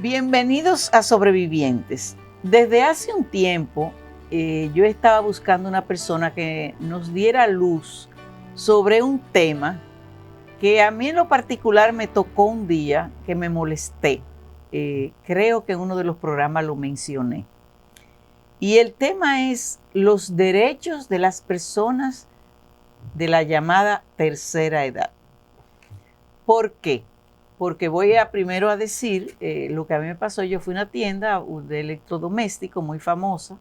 Bienvenidos a Sobrevivientes. Desde hace un tiempo yo estaba buscando una persona que nos diera luz sobre un tema que a mí en lo particular me tocó un día que me molesté. Creo que en uno de los programas lo mencioné. Y el tema es los derechos de las personas de la llamada tercera edad. ¿Por qué? Porque voy primero a decir lo que a mí me pasó. Yo fui a una tienda de electrodoméstico muy famosa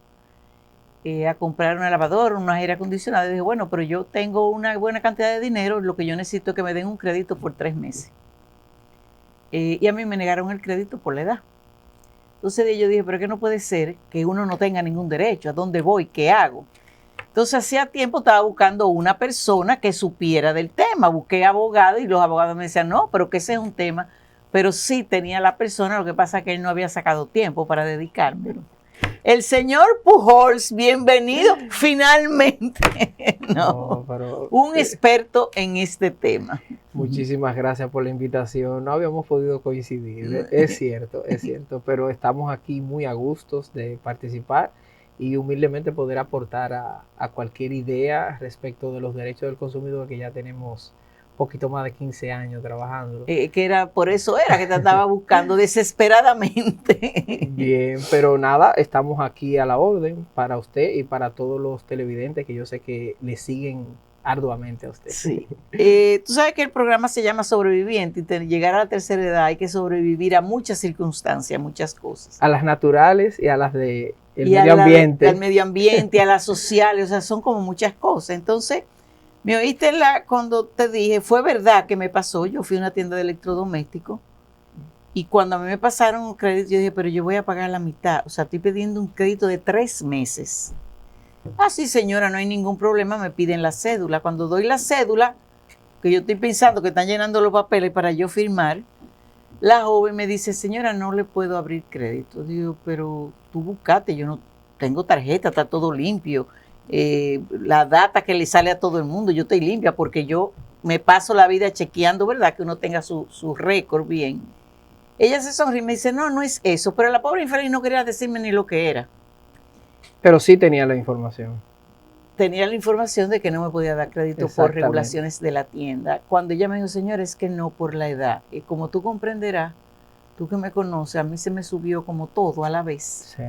a comprar una lavadora, un aire acondicionado. Y dije, bueno, pero yo tengo una buena cantidad de dinero, lo que yo necesito es que me den un crédito por 3 meses. Y a mí me negaron el crédito por la edad. Entonces yo dije, pero es que no puede ser que uno no tenga ningún derecho. ¿A dónde voy? ¿Qué hago? Entonces hacía tiempo estaba buscando una persona que supiera del tema. Busqué abogados y los abogados me decían, no, pero que ese es un tema. Pero sí tenía la persona, lo que pasa es que él no había sacado tiempo para dedicarme. El señor Pujols, bienvenido finalmente. No, pero, un experto en este tema. Muchísimas gracias por la invitación. No habíamos podido coincidir, es cierto, pero estamos aquí muy a gustos de participar y humildemente poder aportar a cualquier idea respecto de los derechos del consumidor, que ya tenemos poquito más de 15 años trabajando. Que era, por eso era que te estaba buscando desesperadamente. Bien, pero nada, estamos aquí a la orden para usted y para todos los televidentes que yo sé que le siguen arduamente a usted. Sí. Tú sabes que el programa se llama Sobreviviente y llegar a la tercera edad hay que sobrevivir a muchas circunstancias, a muchas cosas. A las naturales y a las de el medio ambiente. Al medio ambiente, a las sociales, o sea, son como muchas cosas. Entonces, me oíste cuando te dije, fue verdad que me pasó, yo fui a una tienda de electrodomésticos y cuando a mí me pasaron un crédito, yo dije, pero yo voy a pagar la mitad, o sea, estoy pidiendo un crédito de 3 meses. Ah, sí, señora, no hay ningún problema, me piden la cédula. Cuando doy la cédula, que yo estoy pensando que están llenando los papeles para yo firmar, la joven me dice, señora, no le puedo abrir crédito. Digo, pero tú buscate, yo no tengo tarjeta, está todo limpio. La data que le sale a todo el mundo, yo estoy limpia porque yo me paso la vida chequeando, ¿verdad? Que uno tenga su récord bien. Ella se sonríe y me dice, no, no es eso, pero la pobre infeliz no quería decirme ni lo que era. Pero sí tenía la información. Tenía la información de que no me podía dar crédito por regulaciones de la tienda. Cuando ella me dijo, señor, es que no por la edad. Y como tú comprenderás, tú que me conoces, a mí se me subió como todo a la vez. Sí.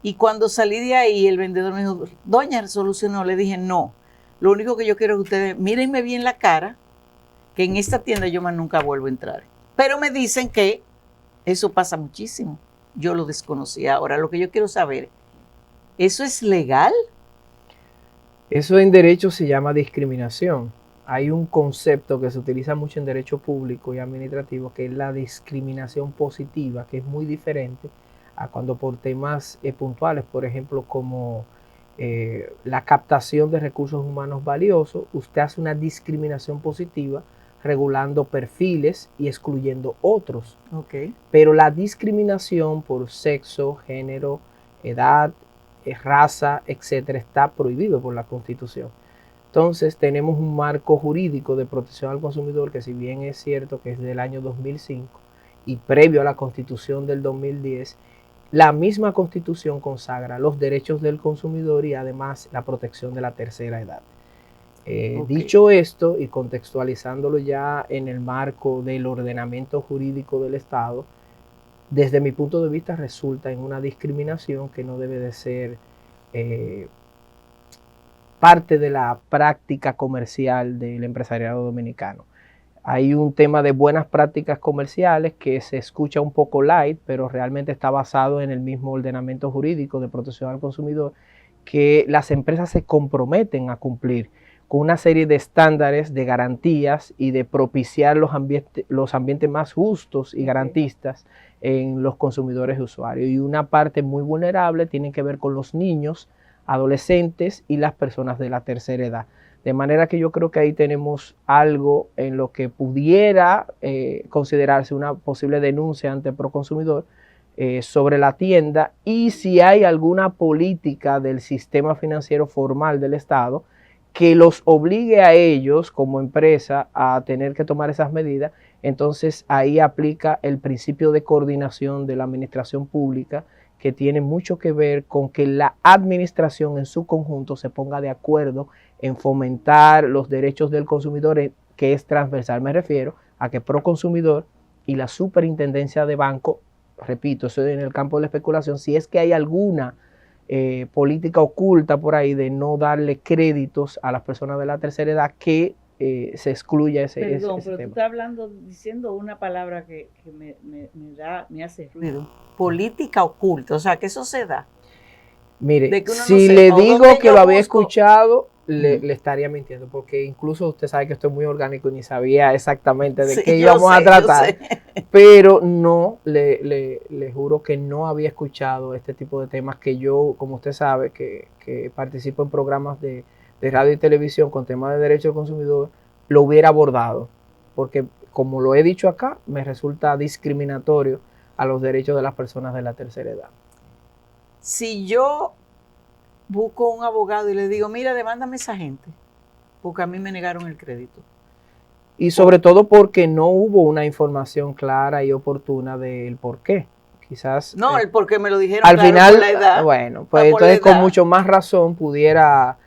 Y cuando salí de ahí, el vendedor me dijo, doña, solucionó. Le dije, no, lo único que yo quiero es que ustedes mírenme bien la cara, que en esta tienda yo más nunca vuelvo a entrar. Pero me dicen que eso pasa muchísimo. Yo lo desconocía. Ahora, lo que yo quiero saber, ¿eso es legal? Eso en derecho se llama discriminación. Hay un concepto que se utiliza mucho en derecho público y administrativo, que es la discriminación positiva, que es muy diferente a cuando por temas puntuales, por ejemplo, como la captación de recursos humanos valiosos, usted hace una discriminación positiva regulando perfiles y excluyendo otros. Okay. Pero la discriminación por sexo, género, edad, raza, etcétera, está prohibido por la Constitución. Entonces tenemos un marco jurídico de protección al consumidor que, si bien es cierto que es del año 2005 y previo a la Constitución del 2010, la misma Constitución consagra los derechos del consumidor y además la protección de la tercera edad. Okay. Dicho esto y contextualizándolo ya en el marco del ordenamiento jurídico del Estado, desde mi punto de vista resulta en una discriminación que no debe de ser parte de la práctica comercial del empresariado dominicano. Hay un tema de buenas prácticas comerciales que se escucha un poco light, pero realmente está basado en el mismo ordenamiento jurídico de protección al consumidor, que las empresas se comprometen a cumplir con una serie de estándares, de garantías y de propiciar los ambientes más justos y garantistas en los consumidores y usuarios. Y una parte muy vulnerable tiene que ver con los niños, adolescentes y las personas de la tercera edad. De manera que yo creo que ahí tenemos algo en lo que pudiera considerarse una posible denuncia ante Proconsumidor sobre la tienda, y si hay alguna política del sistema financiero formal del Estado que los obligue a ellos como empresa a tener que tomar esas medidas, entonces ahí aplica el principio de coordinación de la administración pública, que tiene mucho que ver con que la administración en su conjunto se ponga de acuerdo en fomentar los derechos del consumidor, que es transversal. Me refiero a que Proconsumidor y la Superintendencia de Banco, repito, eso es en el campo de la especulación, si es que hay alguna política oculta por ahí de no darle créditos a las personas de la tercera edad, que se excluya ese Perdón, ese pero tema. tú estás hablando, diciendo una palabra que me hace ruido. Política oculta, o sea, que eso se da. Mire, No si sepa, le digo que lo había busco, escuchado, le estaría mintiendo, porque incluso usted sabe que estoy muy orgánico y ni sabía exactamente de qué íbamos a tratar, pero no, le juro que no había escuchado este tipo de temas, que yo, como usted sabe, que participo en programas de radio y televisión con temas de derecho del consumidor, lo hubiera abordado, porque como lo he dicho acá, me resulta discriminatorio a los derechos de las personas de la tercera edad. Si yo busco un abogado y le digo, mira, demándame a esa gente, porque a mí me negaron el crédito. Y sobre todo porque no hubo una información clara y oportuna del por qué. Quizás... No, el por qué me lo dijeron al claro, final, por la edad. bueno, pues entonces con mucho más razón pudiera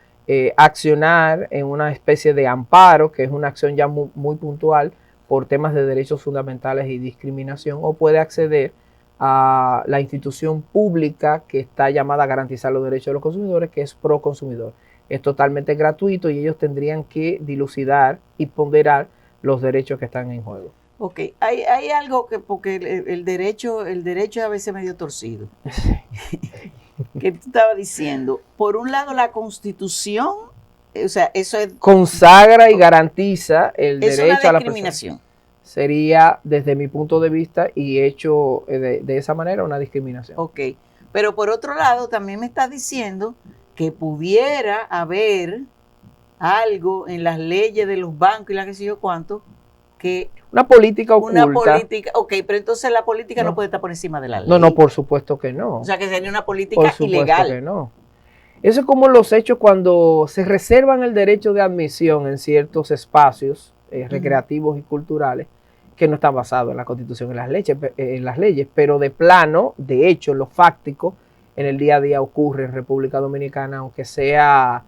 accionar en una especie de amparo, que es una acción ya muy puntual por temas de derechos fundamentales y discriminación, o puede acceder a la institución pública que está llamada a garantizar los derechos de los consumidores, que es Proconsumidor. Es totalmente gratuito y ellos tendrían que dilucidar y ponderar los derechos que están en juego. Ok, hay algo que, porque el derecho es a veces medio torcido. Que tú estabas diciendo, por un lado la Constitución, o sea, eso es... consagra y garantiza el derecho a la discriminación. Sería, desde mi punto de vista, y hecho de esa manera, una discriminación. Ok, pero por otro lado también me estás diciendo que pudiera haber algo en las leyes de los bancos y la que sé yo cuánto, que... Una política oculta. Una política, ok, pero entonces la política no puede estar por encima de la ley. No, por supuesto que no. O sea, que sería una política ilegal. Por supuesto que no. Eso es como los hechos cuando se reservan el derecho de admisión en ciertos espacios recreativos y culturales, que no están basados en la Constitución, en las leyes, pero de plano, de hecho, lo fáctico en el día a día ocurre en República Dominicana, aunque sea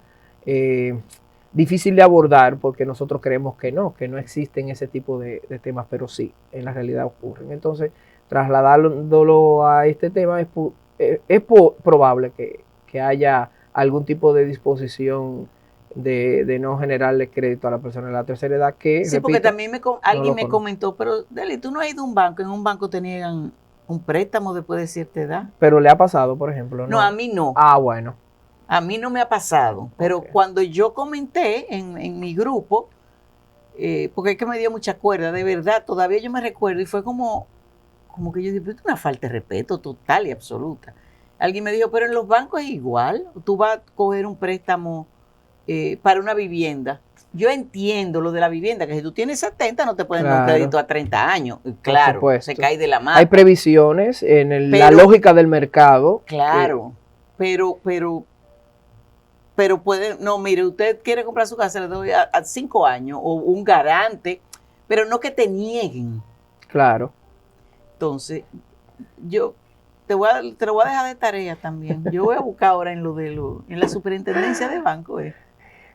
difícil de abordar, porque nosotros creemos que no existen ese tipo de temas, pero sí, en la realidad ocurren. Entonces, trasladándolo a este tema, es probable que haya algún tipo de disposición de no generarle crédito a la persona de la tercera edad, que, sí, repito, porque también alguien me comentó, pero Deli, tú no has ido a un banco, en un banco te niegan un préstamo después de cierta edad. Pero le ha pasado, por ejemplo. No, a mí no. Ah, bueno. A mí no me ha pasado, pero cuando yo comenté en mi grupo, porque es que me dio mucha cuerda, de verdad, todavía yo me recuerdo, y fue como que yo dije, es una falta de respeto total y absoluta. Alguien me dijo, pero en los bancos es igual, tú vas a coger un préstamo para una vivienda. Yo entiendo lo de la vivienda, que si tú tienes 70 no te pueden dar un crédito a 30 años. Claro, se cae de la mano. Hay previsiones en la lógica del mercado. Claro, pero puede, no, mire, usted quiere comprar su casa, le doy a 5 años o un garante, pero no que te nieguen. Claro. Entonces, yo te lo voy a dejar de tarea también. Yo voy a buscar ahora en la superintendencia de banco.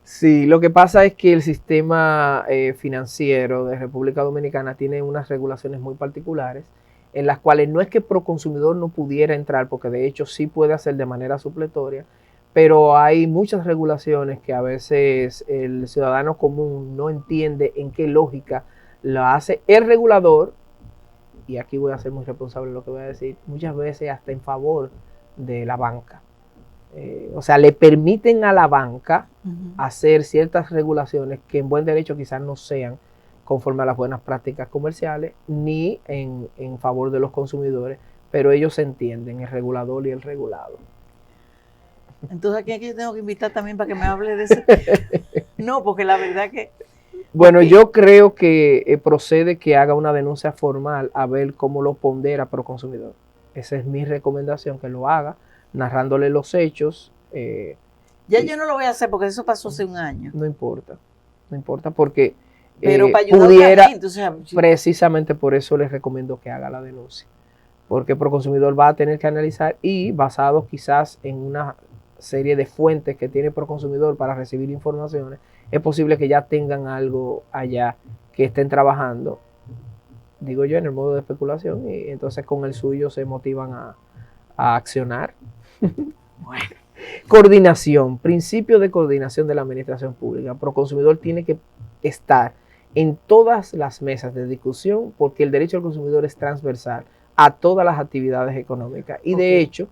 Sí, lo que pasa es que el sistema financiero de República Dominicana tiene unas regulaciones muy particulares, en las cuales no es que Proconsumidor no pudiera entrar, porque de hecho sí puede hacer de manera supletoria, pero hay muchas regulaciones que a veces el ciudadano común no entiende en qué lógica lo hace el regulador, y aquí voy a ser muy responsable de lo que voy a decir, muchas veces hasta en favor de la banca. O sea, le permiten a la banca hacer ciertas regulaciones que en buen derecho quizás no sean conforme a las buenas prácticas comerciales, ni en favor de los consumidores, pero ellos se entienden, el regulador y el regulado. Entonces, ¿a quién yo tengo que invitar también para que me hable de ese? No, porque la verdad que... Bueno, yo creo que procede que haga una denuncia formal a ver cómo lo pondera Proconsumidor. Esa es mi recomendación, que lo haga, narrándole los hechos. Ya yo no lo voy a hacer porque eso pasó hace un año. No importa porque pero para ayudar pudiera, a la gente, o sea, precisamente por eso les recomiendo que haga la denuncia. Porque Proconsumidor va a tener que analizar y basado quizás en una serie de fuentes que tiene Proconsumidor para recibir informaciones, es posible que ya tengan algo allá que estén trabajando, digo yo, en el modo de especulación, y entonces con el suyo se motivan a accionar. bueno. Coordinación, principio de coordinación de la administración pública. Proconsumidor tiene que estar en todas las mesas de discusión porque el derecho al consumidor es transversal a todas las actividades económicas. Y de hecho,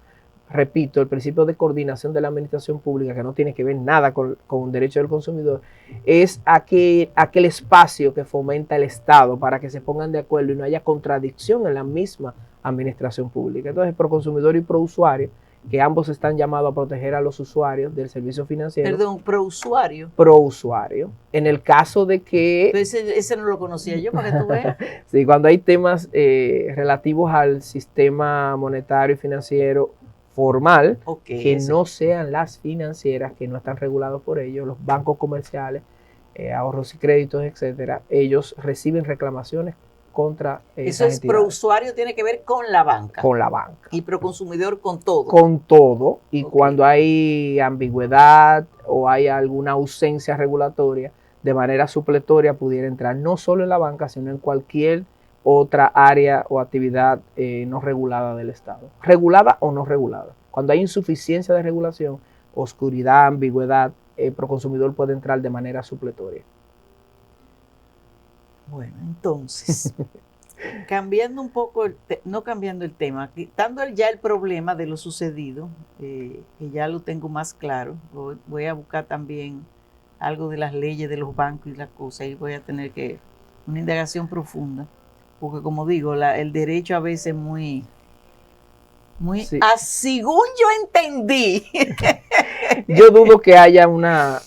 repito, el principio de coordinación de la administración pública, que no tiene que ver nada con derecho del consumidor, es aquel espacio que fomenta el Estado para que se pongan de acuerdo y no haya contradicción en la misma administración pública. Entonces, Proconsumidor y Prousuario, que ambos están llamados a proteger a los usuarios del servicio financiero. Perdón, prousuario. Prousuario. En el caso de que... Ese no lo conocía yo, para que tú veas. Sí, cuando hay temas relativos al sistema monetario y financiero formal, que no sean las financieras, que no están regulados por ellos, los bancos comerciales, ahorros y créditos, etcétera, ellos reciben reclamaciones contra eso es prousuario, tiene que ver con la banca. Con la banca. Y proconsumidor con todo. Con todo. Y cuando hay ambigüedad o hay alguna ausencia regulatoria, de manera supletoria pudiera entrar no solo en la banca, sino en cualquier otra área o actividad no regulada del Estado. Regulada o no regulada. Cuando hay insuficiencia de regulación, oscuridad, ambigüedad, el Proconsumidor puede entrar de manera supletoria. Bueno, entonces, cambiando un poco, no cambiando el tema, quitando ya el problema de lo sucedido, que ya lo tengo más claro, voy a buscar también algo de las leyes de los bancos y las cosas, y voy a tener una indagación profunda, porque como digo, el derecho a veces muy sí. Según yo entendí. Yo dudo que haya una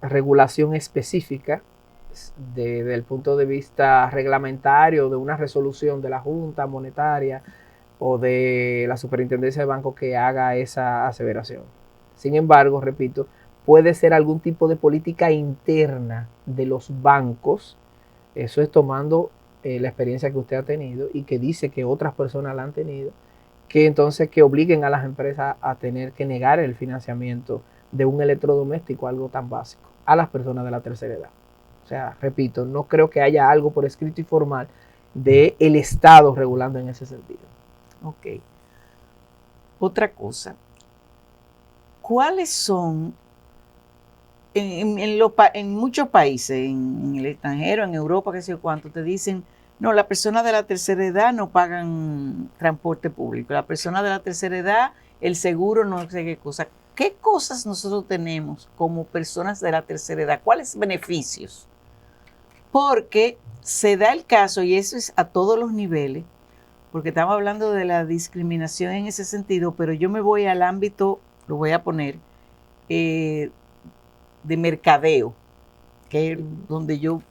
regulación específica desde el punto de vista reglamentario, de una resolución de la Junta Monetaria o de la Superintendencia de Bancos que haga esa aseveración. Sin embargo, repito, puede ser algún tipo de política interna de los bancos, eso es tomando la experiencia que usted ha tenido y que dice que otras personas la han tenido, que entonces que obliguen a las empresas a tener que negar el financiamiento de un electrodoméstico, algo tan básico, a las personas de la tercera edad. O sea, repito, no creo que haya algo por escrito y formal del Estado regulando en ese sentido. Ok. Otra ¿cuáles son, en muchos países, en el extranjero, en Europa, qué sé yo cuánto, te dicen, no, las personas de la tercera edad no pagan transporte público, las personas de la tercera edad, el seguro no sé qué cosa. ¿Qué cosas nosotros tenemos como personas de la tercera edad? ¿Cuáles beneficios? Porque se da el caso, y eso es a todos los niveles, porque estamos hablando de la discriminación en ese sentido, pero yo me voy al ámbito, lo voy a poner, de mercadeo, que es donde yo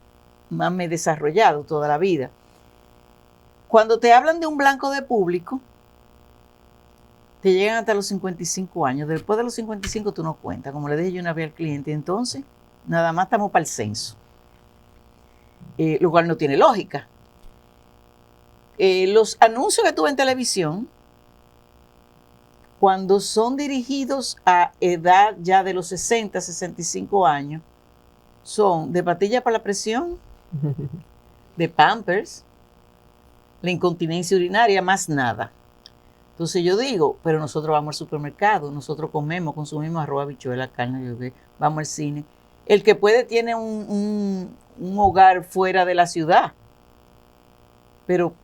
más me he desarrollado toda la vida. Cuando te hablan de un blanco de público, te llegan hasta los 55 años. Después de los 55 tú no cuentas, como le dije yo una vez al cliente. Entonces, nada más estamos para el censo. Lo cual no tiene lógica. Los anuncios que tuve en televisión, cuando son dirigidos a edad ya de los 60, 65 años, son de pastillas para la presión, de Pampers, la incontinencia urinaria, más nada. Entonces yo digo, pero nosotros vamos al supermercado, nosotros comemos, consumimos arroz, habichuela, carne, vamos al cine. El que puede tiene un hogar fuera de la ciudad, pero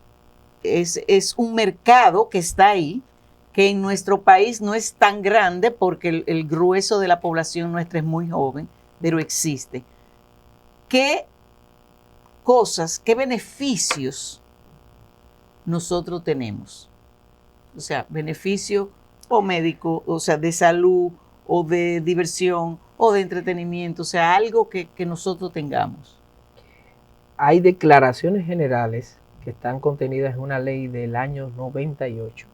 es un mercado que está ahí, que en nuestro país no es tan grande porque el grueso de la población nuestra es muy joven, pero existe. ¿Qué cosas, qué beneficios nosotros tenemos? O sea, beneficio o médico, o sea, de salud o de diversión o de entretenimiento, o sea, algo que nosotros tengamos. Hay declaraciones generales que están contenidas en una ley del año 98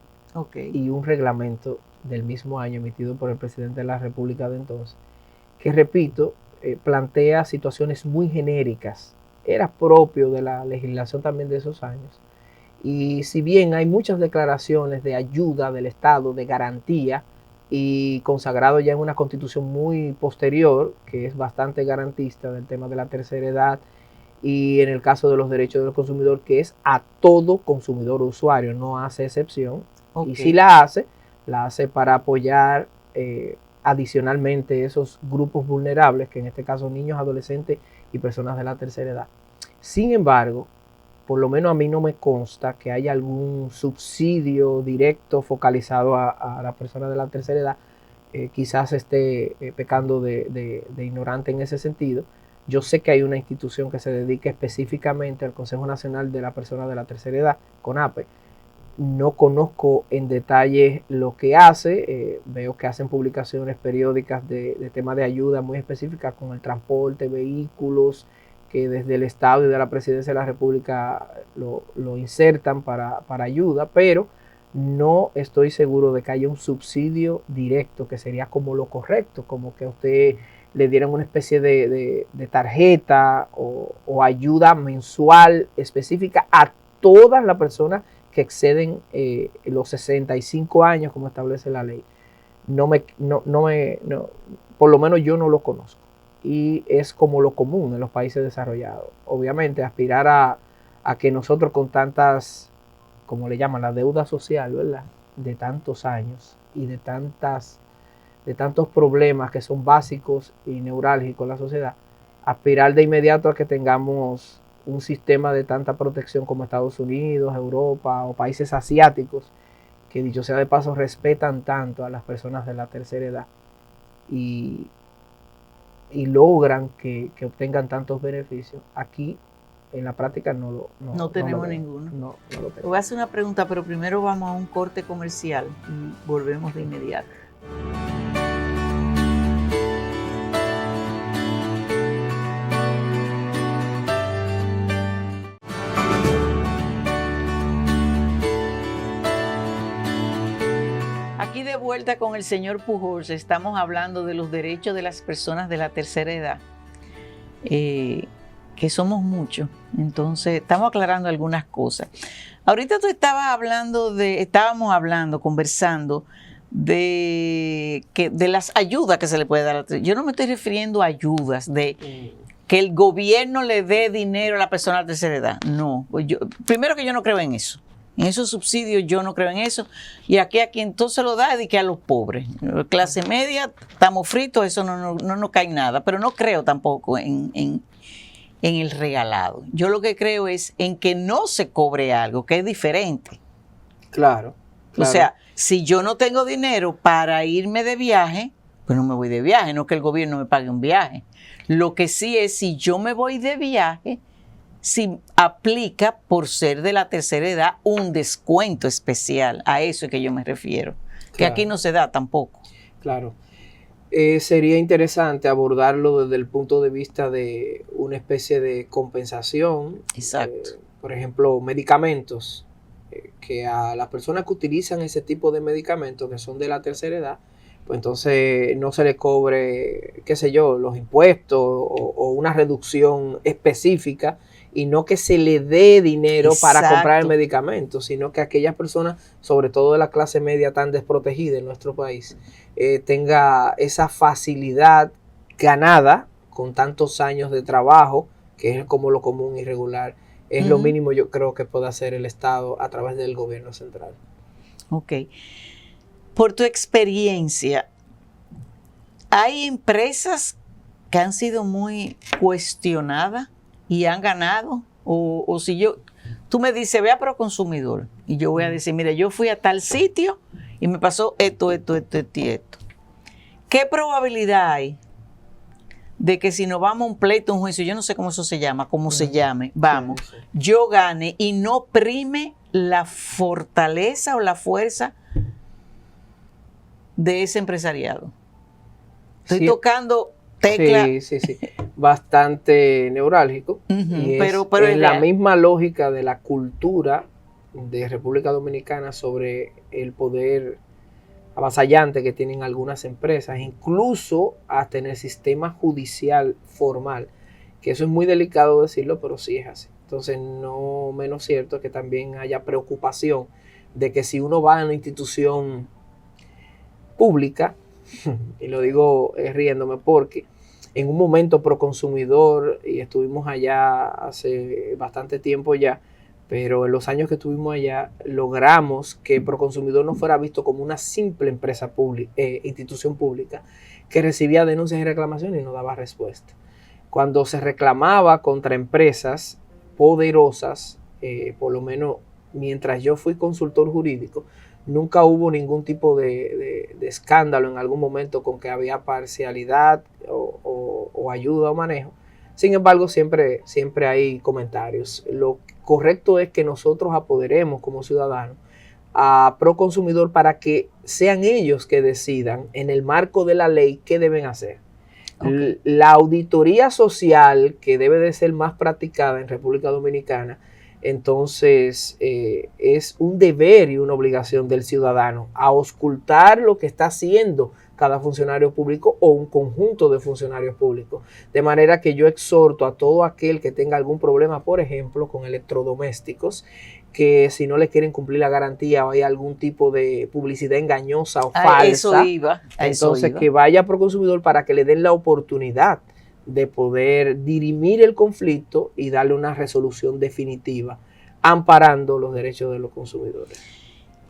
y un reglamento del mismo año, emitido por el presidente de la República de entonces, que repito, plantea situaciones muy genéricas. Era propio de la legislación también de esos años. Y si bien hay muchas declaraciones de ayuda del Estado, de garantía, y consagrado ya en una constitución muy posterior, que es bastante garantista del tema de la tercera edad, y en el caso de los derechos del consumidor, que es a todo consumidor o usuario, no hace excepción. Okay. Y si la hace para apoyar adicionalmente esos grupos vulnerables, que en este caso niños, adolescentes y personas de la tercera edad. Sin embargo, por lo menos a mí no me consta que haya algún subsidio directo focalizado a la persona de la tercera edad. Quizás esté pecando de ignorante en ese sentido. Yo sé que hay una institución que se dedica específicamente al Consejo Nacional de la Persona de la Tercera Edad, CONAPE. No conozco en detalle lo que hace. Veo que hacen publicaciones periódicas de temas de ayuda muy específicas con el transporte, vehículos, que desde el Estado y de la Presidencia de la República lo insertan para ayuda, pero no estoy seguro de que haya un subsidio directo, que sería como lo correcto, como que a usted le dieran una especie de tarjeta o ayuda mensual específica a todas las personas que exceden los 65 años, como establece la ley. Por lo menos yo no lo conozco. Y es como lo común en los países desarrollados. Obviamente, aspirar a que nosotros con tantas, como le llaman, la deuda social, ¿verdad?, de tantos años y de tantos problemas que son básicos y neurálgicos en la sociedad, aspirar de inmediato a que tengamos un sistema de tanta protección como Estados Unidos, Europa o países asiáticos, que dicho sea de paso respetan tanto a las personas de la tercera edad y logran que obtengan tantos beneficios. Aquí en la práctica no tenemos ninguno. No lo tenemos. Voy a hacer una pregunta, pero primero vamos a un corte comercial y volvemos de inmediato. Aquí de vuelta con el señor Pujols, estamos hablando de los derechos de las personas de la tercera edad, que somos muchos, entonces estamos aclarando algunas cosas. Ahorita tú estábamos conversando de las ayudas que se le puede dar a la tercera edad. Yo no me estoy refiriendo a ayudas de que el gobierno le dé dinero a la persona de la tercera edad, no. Primero que yo no creo en eso. En esos subsidios yo no creo en eso. Y aquí a quien todo se lo da es que a los pobres. Clase media, estamos fritos, eso no nos cae nada. Pero no creo tampoco en el regalado. Yo lo que creo es en que no se cobre algo, que es diferente. Claro. O sea, si yo no tengo dinero para irme de viaje, pues no me voy de viaje, no que el gobierno me pague un viaje. Lo que sí es, si yo me voy de viaje, si aplica por ser de la tercera edad un descuento especial. A eso es que yo me refiero. Claro. Que aquí no se da tampoco. Claro. Sería interesante abordarlo desde el punto de vista de una especie de compensación. Exacto. Por ejemplo, medicamentos. Que a las personas que utilizan ese tipo de medicamentos, que son de la tercera edad, pues entonces no se le cobre, qué sé yo, los impuestos o una reducción específica, y no que se le dé dinero para comprar el medicamento, sino que aquellas personas, sobre todo de la clase media tan desprotegida en nuestro país, tenga esa facilidad ganada con tantos años de trabajo, que es como lo común y regular. Es lo mínimo yo creo que puede hacer el Estado a través del gobierno central. Ok. Por tu experiencia, ¿hay empresas que han sido muy cuestionadas y han ganado? O si tú me dices, ve a Proconsumidor, y yo voy a decir, mira, yo fui a tal sitio y me pasó esto y esto. ¿Qué probabilidad hay de que si nos vamos a un pleito, un juicio, yo no sé cómo eso se llama, cómo se llame, vamos, yo gane y no prime la fortaleza o la fuerza de ese empresariado? Estoy tocando tecla. Sí. Bastante neurálgico. Y pero es la misma lógica de la cultura de República Dominicana sobre el poder avasallante que tienen algunas empresas, incluso hasta en el sistema judicial formal, que eso es muy delicado decirlo, pero sí es así. Entonces, no menos cierto que también haya preocupación de que si uno va a una institución pública, y lo digo riéndome porque en un momento Proconsumidor, y estuvimos allá hace bastante tiempo ya, pero en los años que estuvimos allá logramos que Proconsumidor no fuera visto como una simple empresa pública, institución pública que recibía denuncias y reclamaciones y no daba respuesta. Cuando se reclamaba contra empresas poderosas, por lo menos mientras yo fui consultor jurídico, nunca hubo ningún tipo de escándalo en algún momento con que había parcialidad o ayuda o manejo. Sin embargo, siempre hay comentarios. Lo correcto es que nosotros apoderemos como ciudadanos a Proconsumidor para que sean ellos que decidan en el marco de la ley qué deben hacer. Okay. La auditoría social, que debe de ser más practicada en República Dominicana, entonces es un deber y una obligación del ciudadano a auscultar lo que está haciendo cada funcionario público o un conjunto de funcionarios públicos. De manera que yo exhorto a todo aquel que tenga algún problema, por ejemplo, con electrodomésticos, que si no le quieren cumplir la garantía o hay algún tipo de publicidad engañosa o falsa, entonces que vaya a Proconsumidor para que le den la oportunidad de poder dirimir el conflicto y darle una resolución definitiva, amparando los derechos de los consumidores.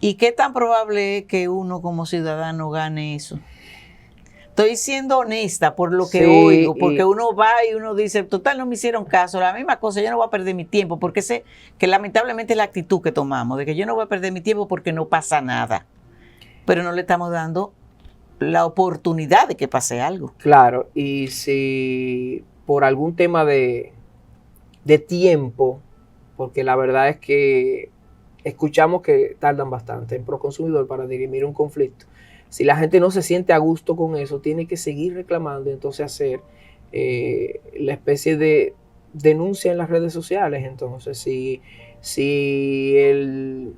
¿Y qué tan probable es que uno como ciudadano gane eso? Estoy siendo honesta por lo que oigo, porque uno va y uno dice, total, no me hicieron caso, la misma cosa, yo no voy a perder mi tiempo, porque sé que lamentablemente es la actitud que tomamos, de que yo no voy a perder mi tiempo porque no pasa nada, pero no le estamos dando la oportunidad de que pase algo. Claro, y si por algún tema de tiempo, porque la verdad es que escuchamos que tardan bastante en Proconsumidor para dirimir un conflicto. Si la gente no se siente a gusto con eso, tiene que seguir reclamando y entonces hacer la especie de denuncia en las redes sociales. Entonces, si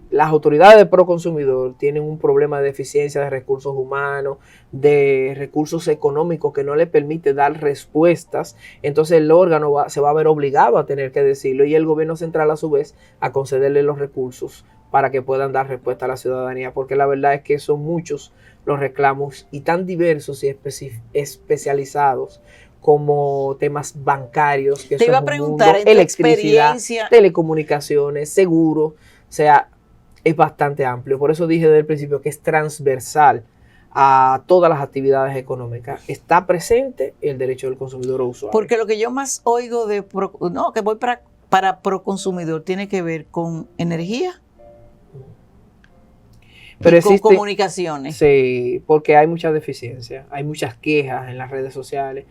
las autoridades de Proconsumidor tienen un problema de deficiencia de recursos humanos, de recursos económicos que no le permite dar respuestas, entonces el órgano se va a ver obligado a tener que decirlo y el gobierno central a su vez a concederle los recursos para que puedan dar respuesta a la ciudadanía, porque la verdad es que son muchos los reclamos y tan diversos y especializados como temas bancarios, que te iba a preguntar, mundo, electricidad, telecomunicaciones, seguro, o sea, es bastante amplio. Por eso dije desde el principio que es transversal a todas las actividades económicas. Está presente el derecho del consumidor o usuario. Porque lo que yo más oigo que voy para Proconsumidor tiene que ver con energía. Pero con comunicaciones. Sí, porque hay mucha deficiencia, hay muchas quejas en las redes sociales.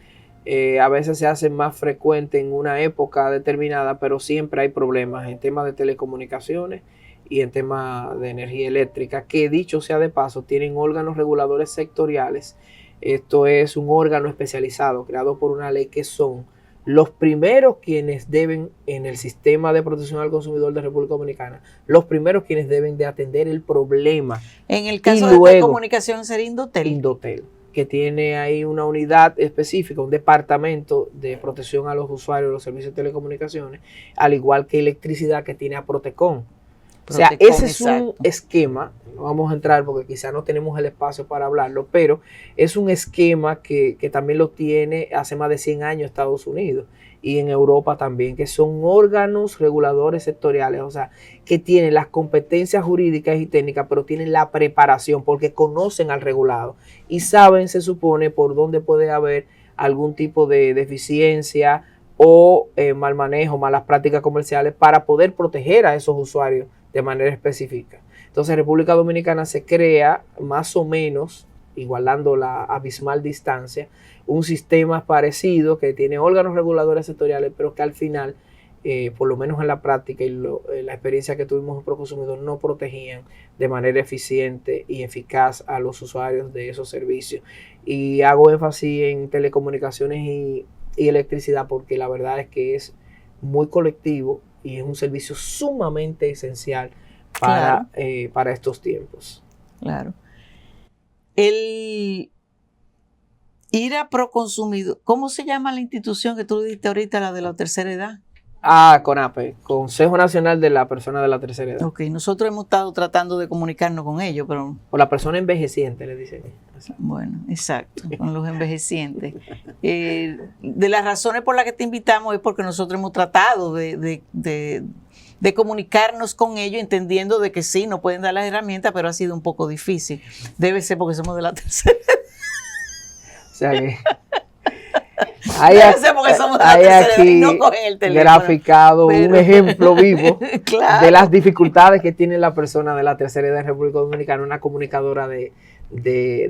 A veces se hacen más frecuentes en una época determinada, pero siempre hay problemas en temas de telecomunicaciones y en temas de energía eléctrica, que dicho sea de paso, tienen órganos reguladores sectoriales. Esto es un órgano especializado creado por una ley que son los primeros quienes deben, en el sistema de protección al consumidor de República Dominicana, los primeros quienes deben de atender el problema. En el caso de telecomunicación sería Indotel. Indotel, que tiene ahí una unidad específica, un departamento de protección a los usuarios de los servicios de telecomunicaciones, al igual que electricidad que tiene a Protecon. O sea, ese es un esquema, no vamos a entrar porque quizá no tenemos el espacio para hablarlo, pero es un esquema que también lo tiene hace más de 100 años Estados Unidos y en Europa también, que son órganos reguladores sectoriales, o sea, que tienen las competencias jurídicas y técnicas, pero tienen la preparación porque conocen al regulado y saben, se supone, por dónde puede haber algún tipo de deficiencia o mal manejo, malas prácticas comerciales para poder proteger a esos usuarios de manera específica. Entonces, República Dominicana se crea más o menos, igualando la abismal distancia, un sistema parecido que tiene órganos reguladores sectoriales, pero que al final, por lo menos en la práctica y la experiencia que tuvimos en Proconsumidor, no protegían de manera eficiente y eficaz a los usuarios de esos servicios. Y hago énfasis en telecomunicaciones y electricidad porque la verdad es que es muy colectivo y es un servicio sumamente esencial para estos tiempos. Claro. el ir a Proconsumidor, ¿cómo se llama la institución que tú dijiste ahorita, la de la tercera edad? CONAPE, Consejo Nacional de la Persona de la Tercera Edad. Ok, nosotros hemos estado tratando de comunicarnos con ellos, pero... O la persona envejeciente, le dicen. Bueno, exacto, con los envejecientes. De las razones por las que te invitamos es porque nosotros hemos tratado de comunicarnos con ellos, entendiendo de que sí, nos pueden dar las herramientas, pero ha sido un poco difícil. Debe ser porque somos de la tercera edad. O sea que... Hay aquí no graficado un ejemplo vivo claro. de las dificultades que tiene la persona de la tercera edad en República Dominicana, una comunicadora de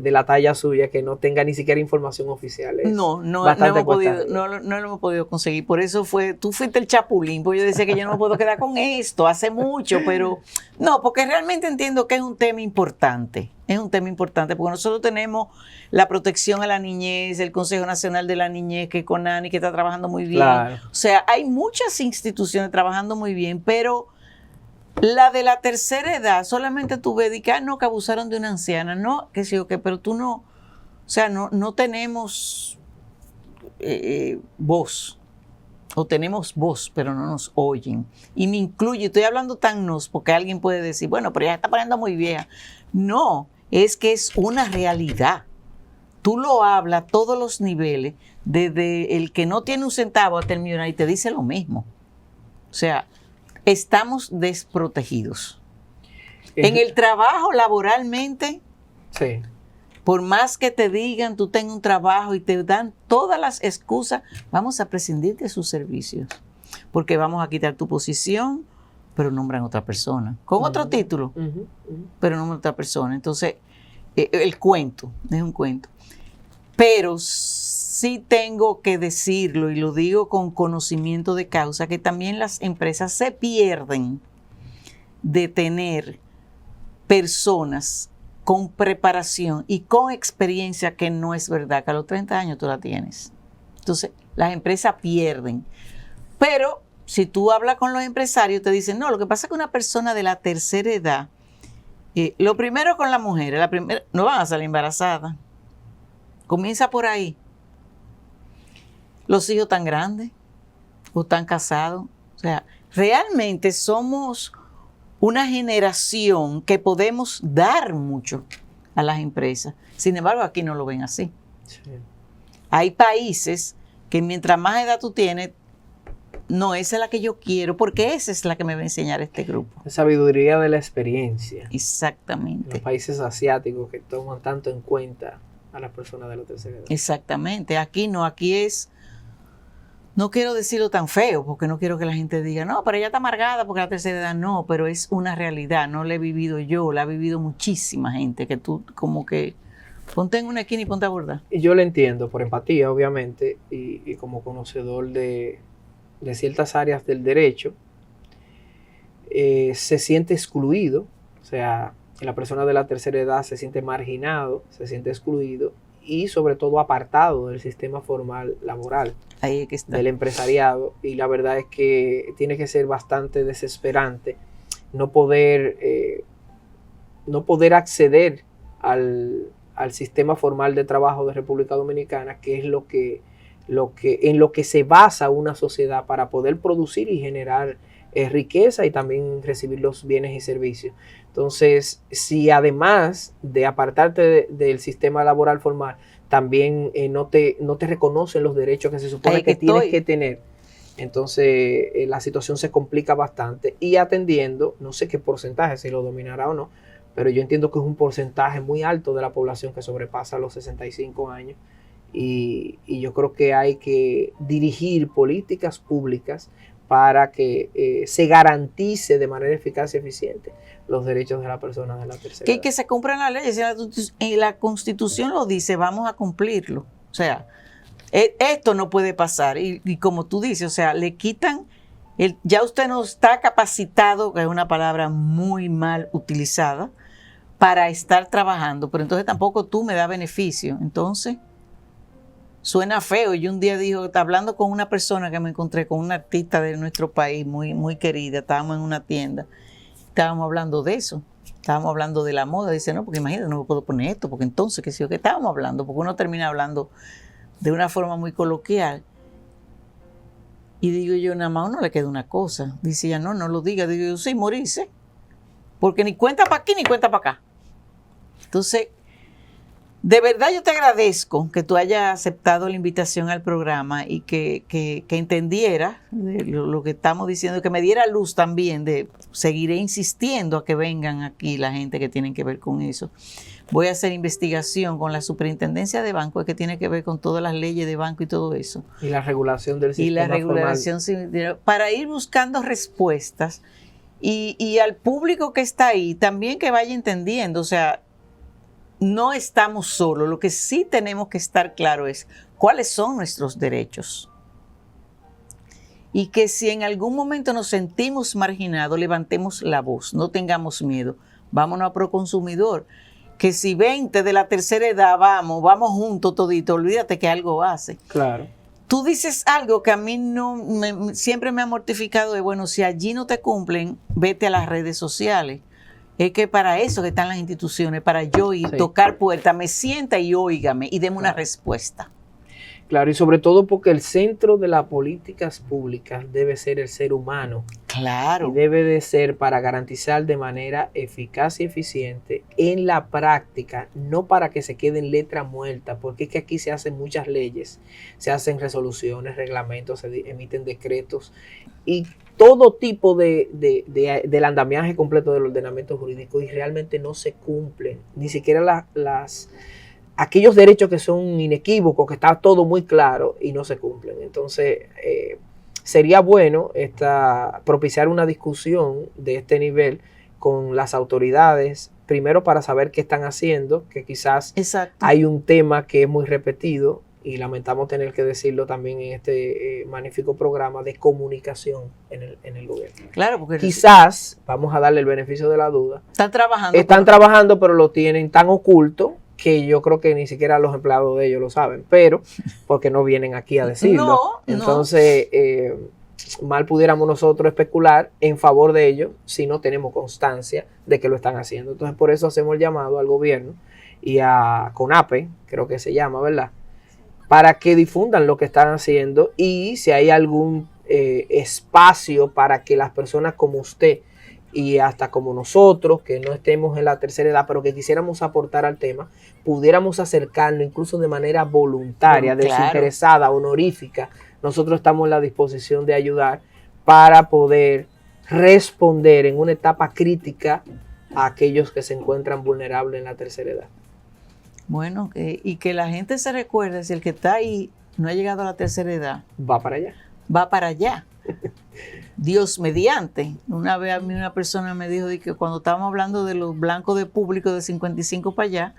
la talla suya que no tenga ni siquiera información oficial. No lo hemos podido conseguir. Por eso tú fuiste el chapulín, porque yo decía que yo no me puedo quedar con esto hace mucho, pero no, porque realmente entiendo que es un tema importante. Es un tema importante porque nosotros tenemos la protección a la niñez, el Consejo Nacional de la Niñez, que CONANI, que está trabajando muy bien. Claro. O sea, hay muchas instituciones trabajando muy bien, pero la de la tercera edad, solamente tú ves que no, que abusaron de una anciana, no, que sí, okay, pero tú no, o sea, no tenemos voz. O tenemos voz, pero no nos oyen. Y me incluye, estoy hablando tan nos, porque alguien puede decir, bueno, pero ya está poniendo muy vieja. No, es que es una realidad. Tú lo hablas a todos los niveles, desde el que no tiene un centavo hasta el millonario, y te dice lo mismo. O sea, estamos desprotegidos. En el trabajo, laboralmente, sí. Por más que te digan, tú tengas un trabajo y te dan todas las excusas, vamos a prescindir de sus servicios, porque vamos a quitar tu posición, pero nombran a otra persona, con otro título, pero nombran a otra persona. Entonces, el cuento, es un cuento. Pero sí tengo que decirlo, y lo digo con conocimiento de causa, que también las empresas se pierden de tener personas con preparación y con experiencia, que no es verdad, que a los 30 años tú la tienes. Entonces, las empresas pierden. Pero si tú hablas con los empresarios, te dicen, no, lo que pasa es que una persona de la tercera edad, lo primero con las mujeres, no van a salir embarazadas. Comienza por ahí. Los hijos tan grandes o tan casados. O sea, realmente somos una generación que podemos dar mucho a las empresas. Sin embargo, aquí no lo ven así. Sí. Hay países que mientras más edad tú tienes, no, esa es la que yo quiero, porque esa es la que me va a enseñar este grupo. La sabiduría de la experiencia. Exactamente. Los países asiáticos que toman tanto en cuenta a las personas de la tercera edad. Exactamente. Aquí no, aquí es... No quiero decirlo tan feo, porque no quiero que la gente diga, no, pero ella está amargada porque la tercera edad no, pero es una realidad, no la he vivido yo, la ha vivido muchísima gente, que tú como que ponte en una esquina y ponte a bordar. Y yo lo entiendo, por empatía, obviamente, y como conocedor de ciertas áreas del derecho, se siente excluido, o sea, la persona de la tercera edad se siente marginado, se siente excluido, y sobre todo apartado del sistema formal laboral. Ahí es que está. Del empresariado, y la verdad es que tiene que ser bastante desesperante no poder acceder al sistema formal de trabajo de República Dominicana, que es en lo que se basa una sociedad para poder producir y generar riqueza y también recibir los bienes y servicios. Entonces, si además de apartarte del sistema laboral formal, también no te reconocen los derechos que se supone que tienes que tener, entonces la situación se complica bastante. Y atendiendo, no sé qué porcentaje, si lo dominará o no, pero yo entiendo que es un porcentaje muy alto de la población que sobrepasa los 65 años. Y yo creo que hay que dirigir políticas públicas para que se garantice de manera eficaz y eficiente los derechos de la persona de la tercera edad. Que se cumplan las leyes, y la Constitución lo dice, vamos a cumplirlo. O sea, esto no puede pasar. Y como tú dices, o sea, le quitan, ya usted no está capacitado, que es una palabra muy mal utilizada, para estar trabajando, pero entonces tampoco tú me das beneficio. Entonces, suena feo. Yo un día hablando con una persona que me encontré, con una artista de nuestro país, muy, muy querida, estábamos en una tienda, estábamos hablando de eso. estábamos hablando de la moda, dice, no, porque imagínate, no me puedo poner esto, porque entonces, qué sé yo, ¿qué estábamos hablando? Porque uno termina hablando de una forma muy coloquial. Y digo yo, nada más a uno le queda una cosa. Dice ella, no lo diga. Digo yo, sí, morirse. Porque ni cuenta para aquí ni cuenta para acá. Entonces, de verdad yo te agradezco que tú hayas aceptado la invitación al programa y que entendiera lo que estamos diciendo, que me diera luz también de seguiré insistiendo a que vengan aquí la gente que tiene que ver con eso. Voy a hacer investigación con la superintendencia de banco que tiene que ver con todas las leyes de banco y todo eso. Y la regulación del sistema y la regulación para ir buscando respuestas y al público que está ahí también que vaya entendiendo, o sea, no estamos solos. Lo que sí tenemos que estar claro es cuáles son nuestros derechos. Y que si en algún momento nos sentimos marginados, levantemos la voz, no tengamos miedo. Vámonos a Proconsumidor. Que si 20 de la tercera edad vamos juntos todito, olvídate que algo hace. Claro. Tú dices algo que a mí siempre me ha mortificado de, bueno, si allí no te cumplen, vete a las redes sociales. Es que para eso que están las instituciones, para yo ir, tocar puertas, me sienta y óigame y deme una respuesta. Claro, y sobre todo porque el centro de las políticas públicas debe ser el ser humano. Claro. Y debe de ser para garantizar de manera eficaz y eficiente en la práctica, no para que se queden letra muerta, porque es que aquí se hacen muchas leyes, se hacen resoluciones, reglamentos, se emiten decretos y todo tipo del andamiaje completo del ordenamiento jurídico y realmente no se cumplen, ni siquiera aquellos derechos que son inequívocos, que está todo muy claro y no se cumplen. Entonces, sería bueno propiciar una discusión de este nivel con las autoridades, primero para saber qué están haciendo, que quizás hay un tema que es muy repetido y lamentamos tener que decirlo también en este magnífico programa de comunicación en el gobierno. Claro, porque quizás, vamos a darle el beneficio de la duda, están trabajando, pero lo tienen tan oculto que yo creo que ni siquiera los empleados de ellos lo saben, pero porque no vienen aquí a decirlo. Entonces, mal pudiéramos nosotros especular en favor de ellos si no tenemos constancia de que lo están haciendo. Entonces, por eso hacemos el llamado al gobierno y a CONAPE, creo que se llama, ¿verdad?, para que difundan lo que están haciendo y si hay algún espacio para que las personas como usted y hasta como nosotros, que no estemos en la tercera edad, pero que quisiéramos aportar al tema, pudiéramos acercarnos incluso de manera voluntaria, desinteresada, honorífica. Nosotros estamos en la disposición de ayudar para poder responder en una etapa crítica a aquellos que se encuentran vulnerables en la tercera edad. Bueno, y que la gente se recuerde, si el que está ahí no ha llegado a la tercera edad, va para allá. Va para allá. Dios mediante. Una vez a mí una persona me dijo que cuando estábamos hablando de los blancos de público de 55 para allá,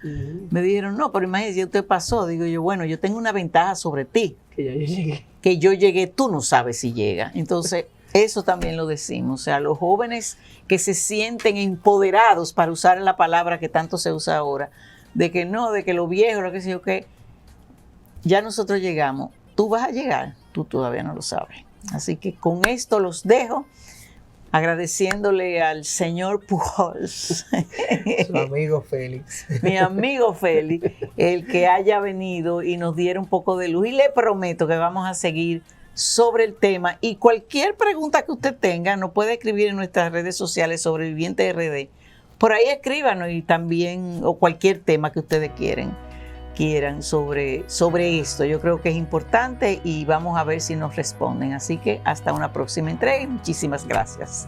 me dijeron, no, pero imagínese, ya usted pasó. Digo yo, bueno, yo tengo una ventaja sobre ti. Que ya yo llegué. Que yo llegué, tú no sabes si llega. Entonces, eso también lo decimos. O sea, los jóvenes que se sienten empoderados, para usar la palabra que tanto se usa ahora, de que no, de que lo viejo, lo que sé yo, que ya nosotros llegamos. Tú vas a llegar, tú todavía no lo sabes. Así que con esto los dejo, agradeciéndole al señor Pujols, su amigo Félix, mi amigo Félix, el que haya venido y nos diera un poco de luz. Y le prometo que vamos a seguir sobre el tema. Y cualquier pregunta que usted tenga, nos puede escribir en nuestras redes sociales, Sobreviviente RD. Por ahí escríbanos y también, o cualquier tema que ustedes quieran sobre esto. Yo creo que es importante y vamos a ver si nos responden. Así que hasta una próxima entrega y muchísimas gracias.